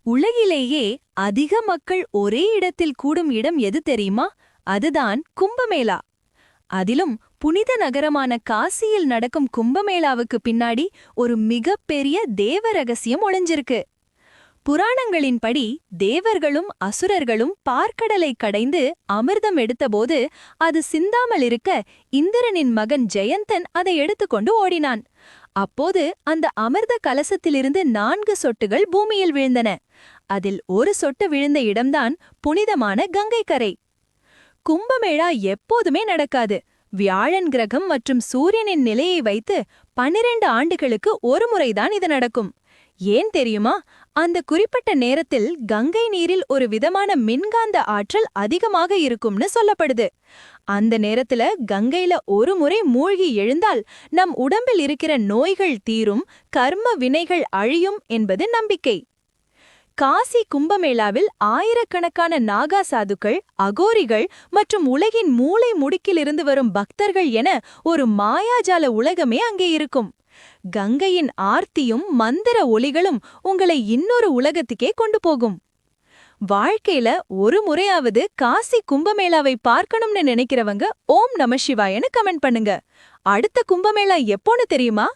உலகிலேயே அதிக மக்கள் ஒரே இடத்தில் கூடும் இடம் எது தெரியுமா? அதுதான் கும்பமேளா. அதிலும் புனித நகரமான காசியில் நடக்கும் கும்பமேளாவுக்கு பின்னாடி ஒரு மிகப்பெரிய தேவ ரகசியம் ஒளிஞ்சிருக்கு. புராணங்களின்படி தேவர்களும் அசுரர்களும் பார்க்கடலை கடைந்து அமிர்தம் எடுத்தபோது அது சிந்தாமல் இருக்க இந்திரனின் மகன் ஜெயந்தன் அதை எடுத்துக்கொண்டு ஓடினான். அப்போது அந்த அமிர்த கலசத்திலிருந்து 4 சொட்டுகள் பூமியில் விழுந்தன. அதில் ஒரு சொட்டு விழுந்த இடம்தான் புனிதமான கங்கை கரை. கும்பமேளா எப்போதுமே நடக்காது. வியாழன் கிரகம் மற்றும் சூரியனின் நிலையை வைத்து 12 ஆண்டுகளுக்கு ஒரு முறைதான் இது நடக்கும். ஏன் தெரியுமா? அந்த குறிப்பிட்ட நேரத்தில் கங்கை நீரில் ஒரு விதமான மின்காந்த ஆற்றல் அதிகமாக இருக்கும்னு சொல்லப்படுது. அந்த நேரத்துல கங்கையில ஒரு முறை மூழ்கி எழுந்தால் நம் உடம்பில் இருக்கிற நோய்கள் தீரும், கர்ம வினைகள் அழியும் என்பது நம்பிக்கை. காசி கும்பமேளாவில் ஆயிரக்கணக்கான நாகா சாதுக்கள், அகோரிகள் மற்றும் உலகின் மூலை முடுக்கிலிருந்து வரும் பக்தர்கள் என ஒரு மாயாஜால உலகமே அங்கே இருக்கும். கங்கையின் ஆர்த்தியும் மந்திர ஒலிகளும் உங்களை இன்னொரு உலகத்துக்கே கொண்டு போகும். வாழ்க்கையில ஒரு முறையாவது காசி கும்பமேளாவை பார்க்கணும்னு நினைக்கிறவங்க ஓம் நம சிவாயன்னு கமெண்ட் பண்ணுங்க. அடுத்த கும்பமேளா எப்போன்னு தெரியுமா?